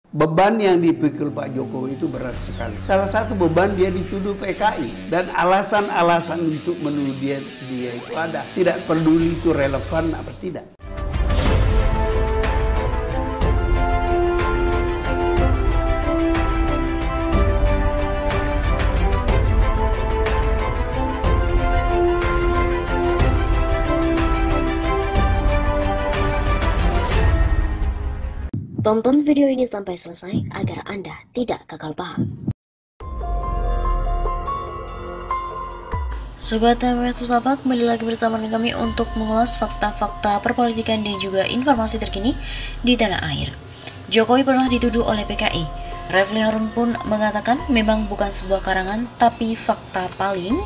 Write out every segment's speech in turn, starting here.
Beban yang dipikul Pak Jokowi itu berat sekali. Salah satu beban dia dituduh PKI. Dan alasan-alasan untuk menuduh dia itu ada. Tidak peduli itu relevan apa tidak. Tonton video ini sampai selesai agar Anda tidak gagal paham. Sobat TMS Pusaka, kembali lagi bersama dengan kami untuk mengulas fakta-fakta perpolitikan dan juga informasi terkini di tanah air. Jokowi pernah dituduh oleh PKI. Refly Harun pun mengatakan memang bukan sebuah karangan tapi fakta paling.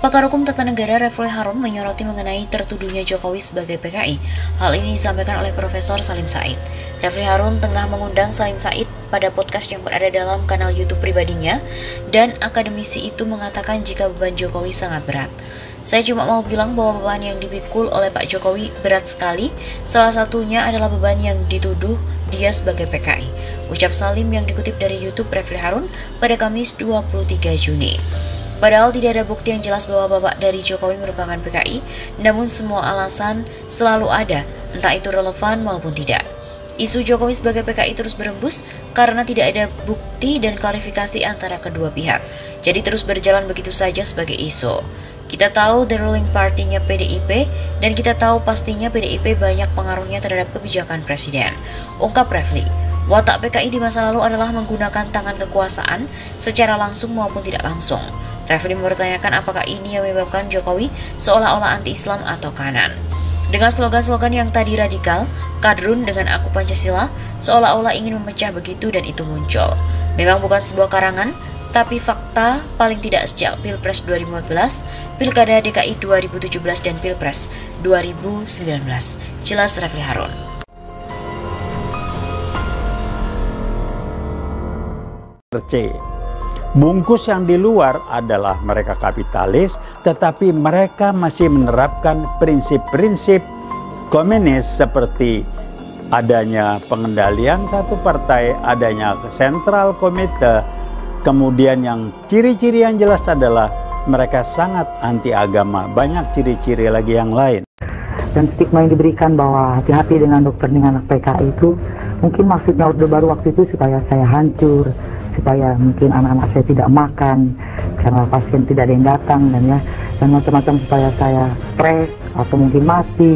Pakar Hukum Tata Negara Refly Harun menyoroti mengenai tertuduhnya Jokowi sebagai PKI. Hal ini disampaikan oleh Profesor Salim Said. Refly Harun tengah mengundang Salim Said pada podcast yang berada dalam kanal YouTube pribadinya, dan akademisi itu mengatakan jika beban Jokowi sangat berat. Saya cuma mau bilang bahwa beban yang dipikul oleh Pak Jokowi berat sekali, salah satunya adalah beban yang dituduh dia sebagai PKI. Ucap Salim yang dikutip dari YouTube Refly Harun pada Kamis 23 Juni. Padahal tidak ada bukti yang jelas bahwa bapak dari Jokowi merupakan PKI, namun semua alasan selalu ada, entah itu relevan maupun tidak. Isu Jokowi sebagai PKI terus berembus karena tidak ada bukti dan klarifikasi antara kedua pihak. Jadi terus berjalan begitu saja sebagai isu. Kita tahu the ruling party-nya PDIP, dan kita tahu pastinya PDIP banyak pengaruhnya terhadap kebijakan presiden. Ungkap Refly. Watak PKI di masa lalu adalah menggunakan tangan kekuasaan secara langsung maupun tidak langsung. Refly mempertanyakan apakah ini yang menyebabkan Jokowi seolah-olah anti-Islam atau kanan. Dengan slogan-slogan yang tadi radikal, kadrun dengan aku Pancasila, seolah-olah ingin memecah begitu dan itu muncul. Memang bukan sebuah karangan, tapi fakta paling tidak sejak Pilpres 2014, Pilkada DKI 2017 dan Pilpres 2019. Jelas Refly Harun. C. Bungkus yang di luar adalah mereka kapitalis, tetapi mereka masih menerapkan prinsip-prinsip komunis seperti adanya pengendalian satu partai, adanya sentral komite, kemudian yang ciri-ciri yang jelas adalah mereka sangat anti agama, banyak ciri-ciri lagi yang lain. Dan stigma yang diberikan bahwa hati-hati dengan dokter dengan anak PKI itu, mungkin maksudnya Orde Baru waktu itu supaya saya hancur, supaya mungkin anak-anak saya tidak makan karena pasien tidak ada yang datang, dan macam-macam, supaya saya stres atau mungkin mati.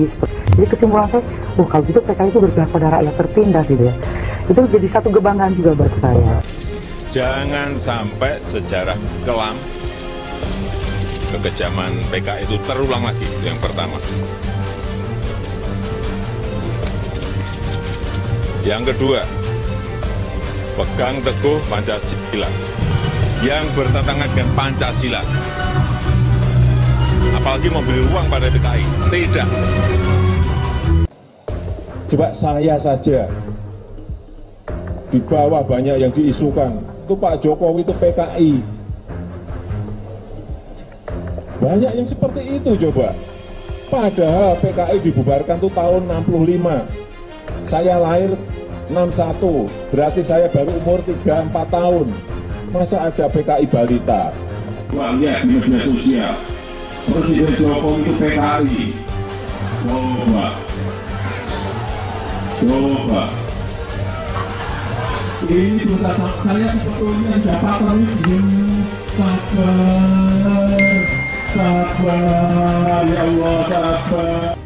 Jadi kesimpulan saya, kalau gitu PKI itu berpihak pada rakyat tertindas gitu ya. Itu jadi satu kebanggaan juga buat saya. Jangan sampai sejarah kelam kekejaman PKI itu terulang lagi, itu yang pertama. Yang kedua, pegang teguh Pancasila yang bertentangan dengan Pancasila. Apalagi memberi ruang pada PKI. Tidak. Coba saya saja, di bawah banyak yang diisukan, itu Pak Jokowi itu PKI. Banyak yang seperti itu coba. Padahal PKI dibubarkan tuh tahun 65. Saya lahir 61, berarti saya baru umur 3-4 tahun. Masa ada PKI balita? Wah, lihat di media sosial, Presiden Jokowi itu PKI. Coba. Ini dosa saya sebetulnya dapat sabar, ya Allah, sabar.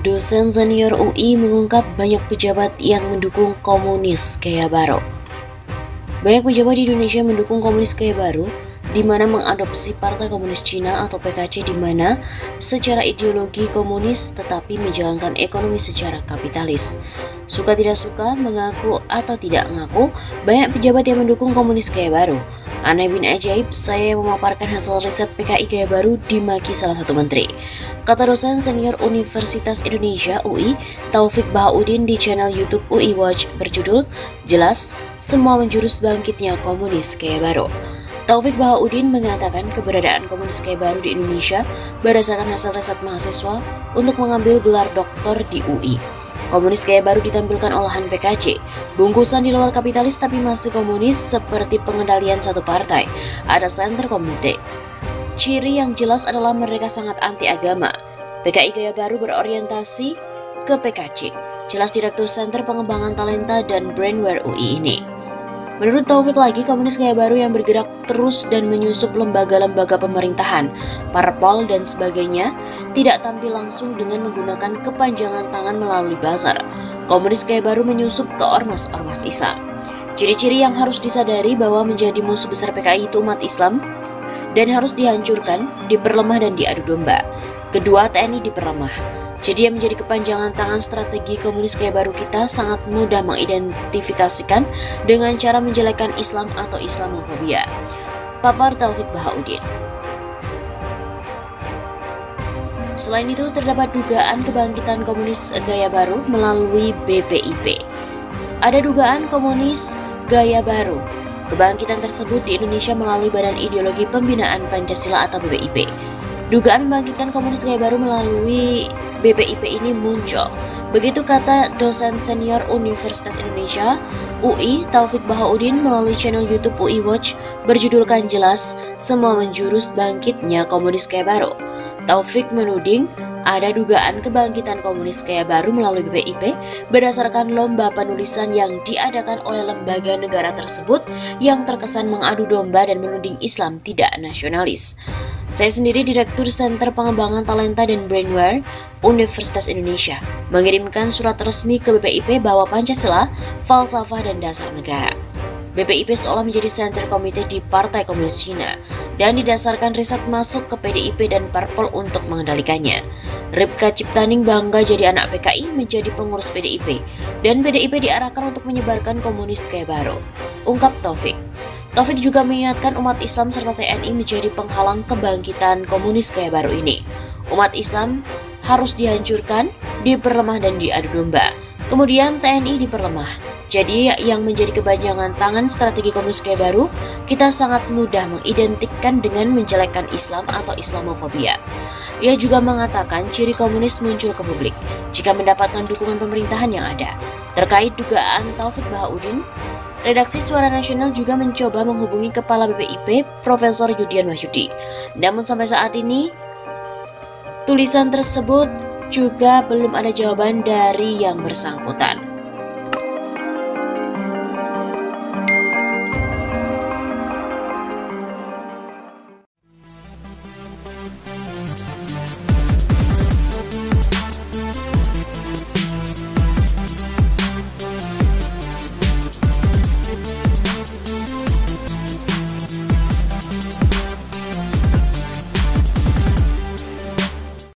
Dosen senior UI mengungkap banyak pejabat yang mendukung komunis gaya baru. Banyak pejabat di Indonesia mendukung komunis gaya baru, di mana mengadopsi Partai Komunis Cina atau PKC, di mana secara ideologi komunis tetapi menjalankan ekonomi secara kapitalis. Suka tidak suka, mengaku atau tidak mengaku, banyak pejabat yang mendukung komunis gaya baru. Aneh bin ajaib, saya yang memaparkan hasil riset PKI gaya baru dimaki salah satu menteri. Kata dosen senior Universitas Indonesia UI, Taufik Bahaudin di channel YouTube UI Watch berjudul, jelas semua menjurus bangkitnya komunis gaya baru. Taufik Bahaudin mengatakan keberadaan komunis Gaya Baru di Indonesia berdasarkan hasil riset mahasiswa untuk mengambil gelar doktor di UI. Komunis Gaya Baru ditampilkan olahan PKC, bungkusan di luar kapitalis tapi masih komunis seperti pengendalian satu partai, ada center komite. Ciri yang jelas adalah mereka sangat anti agama. PKI Gaya Baru berorientasi ke PKC, jelas Direktur Center Pengembangan Talenta dan Brainware UI ini. Menurut Taufik lagi, komunis Gaya Baru yang bergerak terus dan menyusup lembaga-lembaga pemerintahan, parpol dan sebagainya, tidak tampil langsung dengan menggunakan kepanjangan tangan melalui buzzer. Komunis Gaya Baru menyusup ke ormas-ormas Islam. Ciri-ciri yang harus disadari bahwa menjadi musuh besar PKI itu umat Islam dan harus dihancurkan, diperlemah dan diadu domba. Kedua, TNI diperlemah. Jadi yang menjadi kepanjangan tangan strategi komunis Gaya Baru kita sangat mudah mengidentifikasikan dengan cara menjelekkan Islam atau Islamofobia. Papar Taufik Bahaudin. Selain itu, terdapat dugaan kebangkitan komunis Gaya Baru melalui BPIP. Ada dugaan komunis Gaya Baru. Kebangkitan tersebut di Indonesia melalui Badan Ideologi Pembinaan Pancasila atau BPIP. Dugaan membangkitkan komunis Gaya Baru melalui BPIP ini muncul. Begitu kata dosen senior Universitas Indonesia, UI, Taufik Bahaudin melalui channel YouTube UI Watch berjudulkan jelas, semua menjurus bangkitnya komunis Gaya Baru. Taufik menuding ada dugaan kebangkitan komunis Gaya Baru melalui BPIP berdasarkan lomba penulisan yang diadakan oleh lembaga negara tersebut yang terkesan mengadu domba dan menuding Islam tidak nasionalis. Saya sendiri Direktur Center Pengembangan Talenta dan Brainware Universitas Indonesia mengirimkan surat resmi ke BPIP bahwa Pancasila, falsafah dan dasar negara. BPIP seolah menjadi center komite di Partai Komunis Cina dan didasarkan riset masuk ke PDIP dan Parpol untuk mengendalikannya. Ripka Ciptaning bangga jadi anak PKI menjadi pengurus PDIP dan PDIP diarahkan untuk menyebarkan komunis Gaya Baru, ungkap Taufik. Taufik juga mengingatkan umat Islam serta TNI menjadi penghalang kebangkitan komunis Gaya Baru ini. Umat Islam harus dihancurkan, diperlemah dan diadu domba. Kemudian TNI diperlemah. Jadi yang menjadi kepanjangan tangan strategi komunis Gaya Baru, kita sangat mudah mengidentikan dengan menjelekkan Islam atau Islamofobia. Ia juga mengatakan ciri komunis muncul ke publik jika mendapatkan dukungan pemerintahan yang ada. Terkait dugaan Taufik Bahaudin, Redaksi Suara Nasional juga mencoba menghubungi Kepala BPIP, Profesor Yudian Wahyudi. Namun sampai saat ini, tulisan tersebut juga belum ada jawaban dari yang bersangkutan.